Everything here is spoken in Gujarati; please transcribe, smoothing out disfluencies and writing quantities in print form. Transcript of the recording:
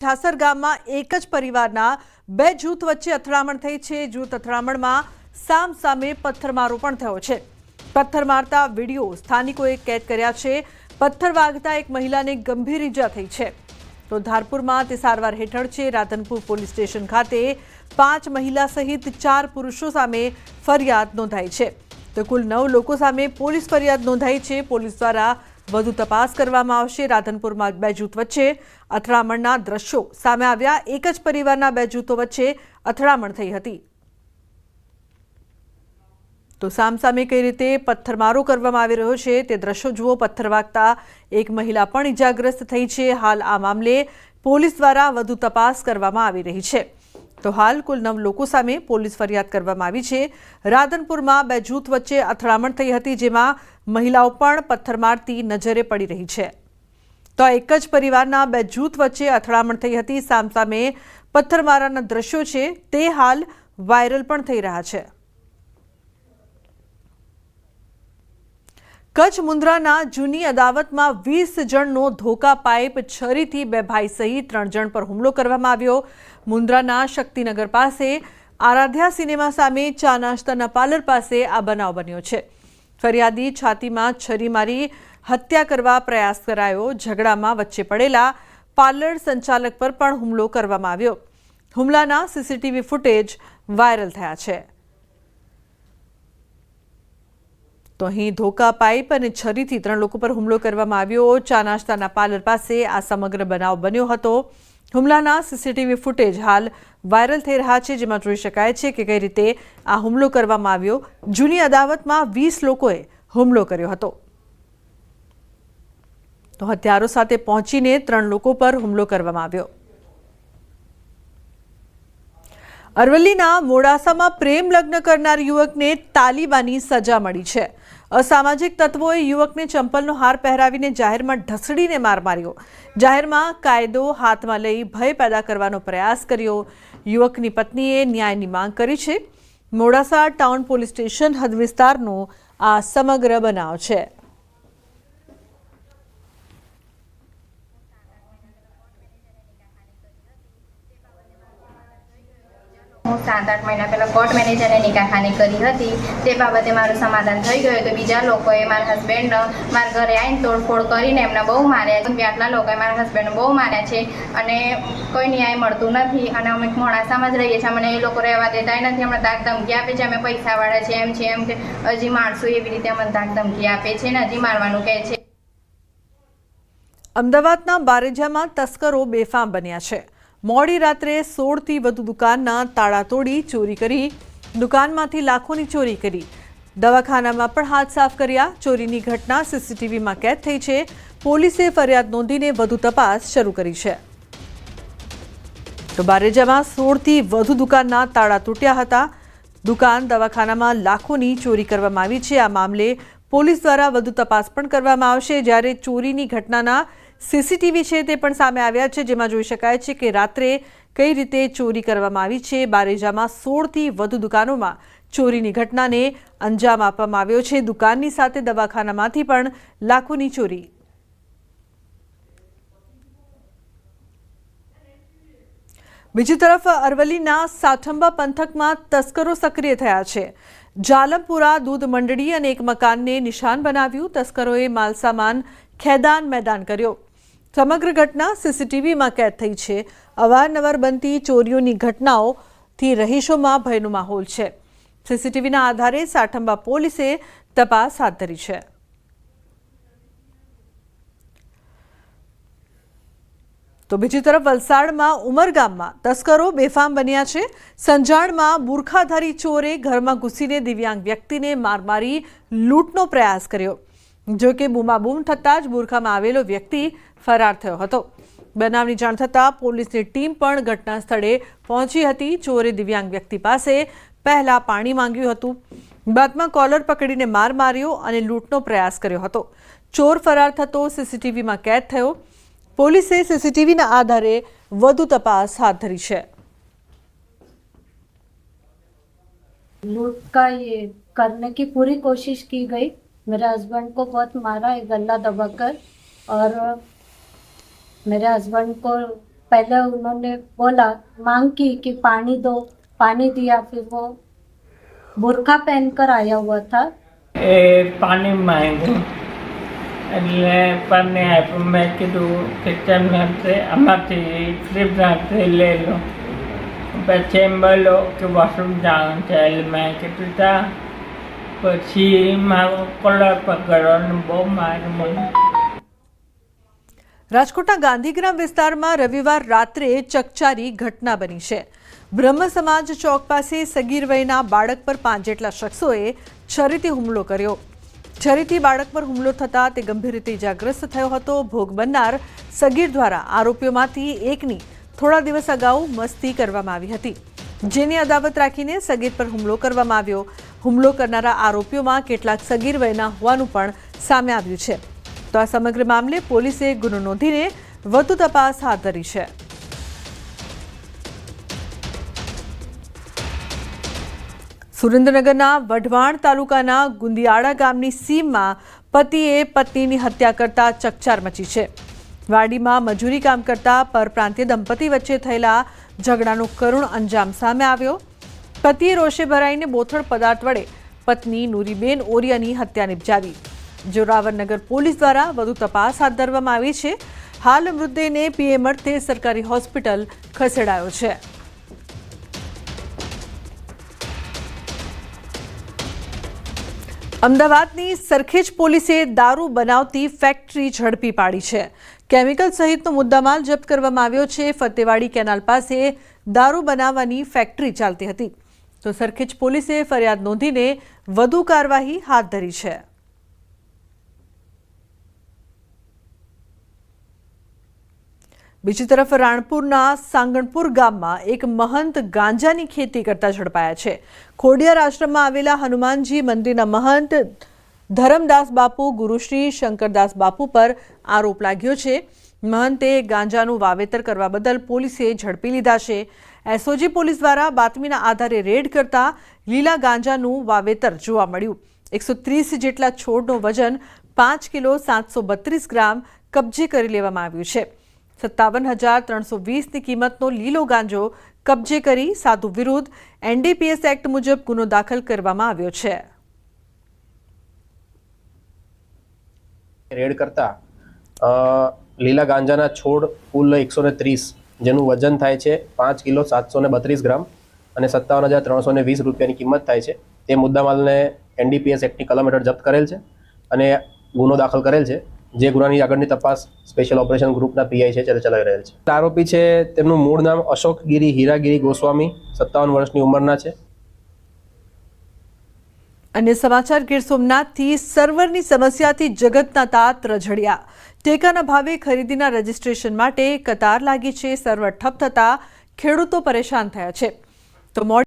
ઠાસર ગામમાં એક જ પરિવારના બે જૂથ વચ્ચે અથડામણ થઈ છે। જૂથ અથડામણમાં સામસામે પથ્થરમારો પણ થયો છે। પથ્થર મારતા વિડીયો સ્થાનિકોએ કેદ કર્યા છે। પથ્થર વાગતા એક મહિલાને ગંભીર ઈજા થઈ છે, તો ધારપુરમાં તે સારવાર હેઠળ છે। રાધનપુર પોલીસ સ્ટેશન ખાતે 5 મહિલા સહિત 4 પુરુષો સામે ફરિયાદ નોંધાઈ છે, તો કુલ 9 લોકો સામે પોલીસ ફરિયાદ નોંધાઈ છે। પોલીસ દ્વારા વધુ તપાસ કરવામાં આવશે। રાધનપુરમાં બે જૂથ વચ્ચે અથડામણના દ્રશ્યો સામે આવ્યા। એક જ પરિવારના બે જૂથો વચ્ચે અથડામણ થઈ હતી, તો સામસામે કઈ રીતે પથ્થરમારો કરવામાં આવી રહ્યો છે તે દ્રશ્યો જુઓ। પથ્થર વાગતા એક મહિલા પણ ઈજાગ્રસ્ત થઈ છે। હાલ આ મામલે પોલીસ દ્વારા વધુ તપાસ કરવામાં આવી રહી છે, તો હાલ કુલ 9 લોકો સામે પોલીસ ફરિયાદ કરવામાં આવી છે। રાધનપુરમાં બે જૂથ વચ્ચે અથડામણ થઈ હતી, જેમાં મહિલાઓ પણ પથ્થર મારતી નજરે પડી રહી છે। તો એક જ પરિવારના બે જૂથ વચ્ચે અથડામણ થઈ હતી। સામસામે પથ્થરમારાના દ્રશ્યો છે તે હાલ વાયરલ પણ થઈ રહ્યા છે। કચ્છ મુન્દ્રાના જૂની અદાવતમાં 20 જણનો ધોકા પાઇપ છરીથી બે ભાઈ સહિત 3 જણ પર હુમલો કરવામાં આવ્યો। મુન્દ્રાના શક્તિનગર પાસે આરાધ્યા સિનેમા સામે ચા નાસ્તાના પાર્લર પાસે આ બનાવ બન્યો છે। ફરિયાદી છાતીમાં છરી મારી હત્યા કરવા પ્રયાસ કરાયો। ઝઘડામાં વચ્ચે પડેલા પાર્લર સંચાલક પર પણ હુમલો કરવામાં આવ્યો। હુમલાના સીસીટીવી ફૂટેજ વાયરલ થયા છે। તો અહીં ધોકા પાઇપ અને છરીથી 3 લોકો પર હુમલો કરવામાં આવ્યો। ચા નાસ્તાના પાર્લર પાસે આ સમગ્ર બનાવ બન્યો હતો। હુમલાના સીસીટીવી ફૂટેજ હાલ વાયરલ થઈ રહ્યા છે, જેમાં જોઈ શકાય છે કે કઈ રીતે આ હુમલો કરવામાં આવ્યો। જૂની અદાવતમાં 20 લોકોએ હુમલો કર્યો હતો, તો હથિયારો સાથે પહોંચીને 3 લોકો પર હુમલો કરવામાં આવ્યો। અરવલ્લીના મોડાસામાં પ્રેમ લગ્ન કરનાર યુવકને તાલિબાની સજા મળી છે। અસામાજિક તત્વોએ યુવકને ચંપલનો હાર પહેરાવીને જાહેરમાં ઢસડીને માર માર્યો। જાહેરમાં કાયદો હાથમાં લઈ ભય પેદા કરવાનો પ્રયાસ કર્યો। યુવકની પત્નીએ ન્યાયની માંગ કરી છે। મોડાસા ટાઉન પોલીસ સ્ટેશન હદ વિસ્તારનો આ સમગ્ર બનાવ છે। હું 7-8 મહિના પહેલાં કોર્ટ મેનેજરને નિકાહખાની કરી હતી, તે બાબતે મારું સમાધાન થઈ ગયું। તો બીજા લોકોએ મારા હસબન્ડને મારા ઘરે આવીને તોડફોડ કરીને એમને બહુ માર્યા છે। આટલા લોકોએ મારા હસબન્ડને બહુ માર્યા છે અને કોઈ ન્યાય મળતું નથી। અને અમે મોડાસામાં જ રહીએ છીએ, અમને એ લોકો રહેવા દેતા નથી। અમને ધાક ધમકી આપે છે, અમે પૈસાવાળા છે એમ છે, એમ કે હજી મારશું, એવી રીતે અમને ધાક ધમકી આપે છે ને હજી મારવાનું કહે છે। અમદાવાદના બારેજામાં તસ્કરો બેફામ બન્યા છે। મોડી રાત્રે 16થી વધુ દુકાનના તાળા તોડી ચોરી કરી, દુકાનમાંથી લાખોની ચોરી કરી, દવાખાનામાં પણ હાથ સાફ કર્યા। ચોરીની ઘટના સીસીટીવીમાં કેદ થઈ છે। પોલીસે ફરિયાદ નોંધીને વધુ તપાસ શરૂ કરી છે। તો બારેજામાં 16થી વધુ દુકાનના તાળા તૂટ્યા હતા। દુકાન દવાખાનામાં લાખોની ચોરી કરવામાં આવી છે। આ મામલે પોલીસ દ્વારા વધુ તપાસ પણ કરવામાં આવશે। જ્યારે ચોરીની ઘટનાના સીસીટીવી છે તે પણ સામે આવ્યા છે, જેમાં જોઈ શકાય છે કે રાત્રે કઈ રીતે ચોરી કરવામાં આવી છે। બારેજામાં 16થી વધુ દુકાનોમાં ચોરીની ઘટનાને અંજામ આપવામાં આવ્યો છે। દુકાનની સાથે દવાખાનામાંથી પણ લાખોની ચોરી। બીજી તરફ અરવલ્લીના સાઠંબા પંથકમાં તસ્કરો સક્રિય થયા છે। જાલમપુરા દૂધ મંડળી અને એક મકાનને નિશાન બનાવ્યું। તસ્કરોએ માલસામાન ખેદાન મેદાન કર્યો। સમગ્ર ઘટના સીસીટીવીમાં કેદ થઈ છે। અવારનવાર બનતી ચોરીઓની ઘટનાઓથી રહીશોમાં ભયનો માહોલ છે। સીસીટીવીના આધારે સાઠંબા પોલીસે તપાસ હાથ ધરી છે। તો બીજી તરફ વલસાડમાં ઉમરગામમાં તસ્કરો બેફામ બન્યા છે। સંજાણમાં બુરખાધારી ચોરે ઘરમાં ઘૂસીને દિવ્યાંગ વ્યક્તિને માર મારી લૂંટનો પ્રયાસ કર્યો। જો કે બૂમાબૂમ થતાં જ બુરખામાં આવેલો વ્યક્તિ ફરાર થયો હતો। બનાવની જાણ થતાં પોલીસની ટીમ પણ ઘટના સ્થળે પહોંચી હતી। ચોરે દિવ્યાંગ વ્યક્તિ પાસે પહેલા પાણી માંગ્યું હતું, બાદમાં કોલર પકડીને માર માર્યો અને લૂંટનો પ્રયાસ કર્યો હતો। ચોર ફરાર થતો સીસીટીવીમાં કેદ થયો। પોલીસે सीसीटीवी आधारे વધુ તપાસ हाथ धरी है। लूट का ये करने की पूरी कोशिश की गई। मेरे हस्बैंड को बहुत मारा, एक गला दबाकर, और मेरे हस्बैंड को पहले उन्होंने बोला, मांग की कि पानी दो, पानी दिया। फिर वो बुर्का पहनकर आया हुआ था। पानी માંગ્યું એટલે પાણી આપ્યું. મેં કીધું કિચનમાંથી આમાંથી ફ્રીજમાંથી લઈ લો. પછી એમ બોલો કે વોશરૂમ જવાનું છે. એટલે મેં કીધું તા. પછી મારો કલર પકડ્યો અને બહુ માર્યું મને. રાજકોટના ગાંધીગ્રામ વિસ્તારમાં રવિવાર રાત્રે ચકચારી ઘટના બની છે. બ્રહ્મ સમાજ ચોક પાસે સગીર વયના બાળક પર 5 જેટલા શખ્સોએ છરીથી હુમલો કર્યો. છરીથી બાળક પર હુમલો થતાં તે ગંભીર રીતે ઇજાગ્રસ્ત થયો હતો. ભોગ બનનાર સગીર દ્વારા આરોપીઓમાંથી એકની થોડા દિવસ અગાઉ મસ્તી કરવામાં આવી હતી, જેની અદાવત રાખીને સગીર પર હુમલો કરવામાં આવ્યો. હુમલો કરનારા આરોપીઓમાં કેટલાક સગીર વયના હોવાનું પણ સામે આવ્યું છે. તો આ સમગ્ર મામલે પોલીસે ગુનો નોંધીને વધુ તપાસ હાથ ધરી છે. સુરેન્દ્રનગરના વઢવાણ તાલુકાના ગુંદિયાળા ગામની સીમમાં પતિએ પત્નીની હત્યા કરતા ચકચાર મચી છે. વાડીમાં મજૂરી કામ કરતા પરપ્રાંતીય દંપતી વચ્ચે થયેલા ઝઘડાનો કરુણ અંજામ સામે આવ્યો. પતિએ રોષે ભરાઈને બોથડ પદાર્થ વડે પત્ની નુરીબેન ઓરિયાની હત્યા નિપજાવી. જોરાવરનગર પોલીસ દ્વારા વધુ તપાસ હાથ ધરવામાં આવી છે. હાલ મૃતદેહને પીએમ અર્થે સરકારી હોસ્પિટલ ખસેડાયો છે. અમદાવાદની સરખેજ પોલીસે દારૂ બનાવતી ફેક્ટરી ઝડપી પાડી છે. કેમિકલ સહિતનો મુદ્દામાલ જપ્ત કરવામાં આવ્યો છે. ફતેવાડી કેનાલ પાસે દારૂ બનાવવાની ફેક્ટરી ચાલતી હતી. તો સરખેજ પોલીસે ફરિયાદ નોંધીને વધુ કાર્યવાહી હાથ ધરી છે. બીજી તરફ રાણપુરના સાંગણપુર ગામમાં એક મહંત ગાંજાની ખેતી કરતા ઝડપાયા છે. ખોડિયાર આશ્રમમાં આવેલા હનુમાનજી મંદિરના મહંત ધરમદાસ બાપુ ગુરુશ્રી શંકરદાસ બાપુ પર આરોપ લાગ્યો છે. મહંતે ગાંજાનું વાવેતર કરવા બદલ પોલીસે ઝડપી લીધા છે. એસઓજી પોલીસ દ્વારા બાતમીના આધારે રેડ કરતા લીલા ગાંજાનું વાવેતર જોવા મળ્યું. 130 જેટલા છોડનું વજન 5 કિલો 732 ગ્રામ કબજે કરી લેવામાં આવ્યું છે. 57,320ની કિંમતનો લીલો ગાંજો કબજે કરી સાધુ વિરુદ્ધ એનડીપીએસ એક્ટ મુજબ ગુનો દાખલ કરવામાં આવ્યો છે. રેડ કરતા લીલા ગાંજાના છોડ કુલ 130, જેનું વજન થાય છે 5 કિલો 732 ગ્રામ અને 57,320 રૂપિયાની કિંમત થાય છે. તે મુદ્દામાલને એનડીપીએસ એક્ટની કલમ હેઠળ જપ્ત કરેલ છે અને ગુનો દાખલ કરેલ છે. જે ગુનાની આગળની તપાસ સ્પેશિયલ ઓપરેશન ગ્રુપના પીઆઈ છે ત્યારે ચલાવી રહેલ છે. આરોપી છે તેમનું મૂળ નામ અશોકગીરી હીરાગીરી ગોસ્વામી, 57 વર્ષની ઉંમરના છે. અન્ય સમાચાર ગીર સોમનાથથી સર્વરની સમસ્યાથી જગતના તાત રઝળ્યા. ટેકાના ભાવે ખરીદીના રજીસ્ટ્રેશન માટે કતાર લાગી છે. સર્વર ઠપ થતા ખેડૂતો પરેશાન થયા છે. તો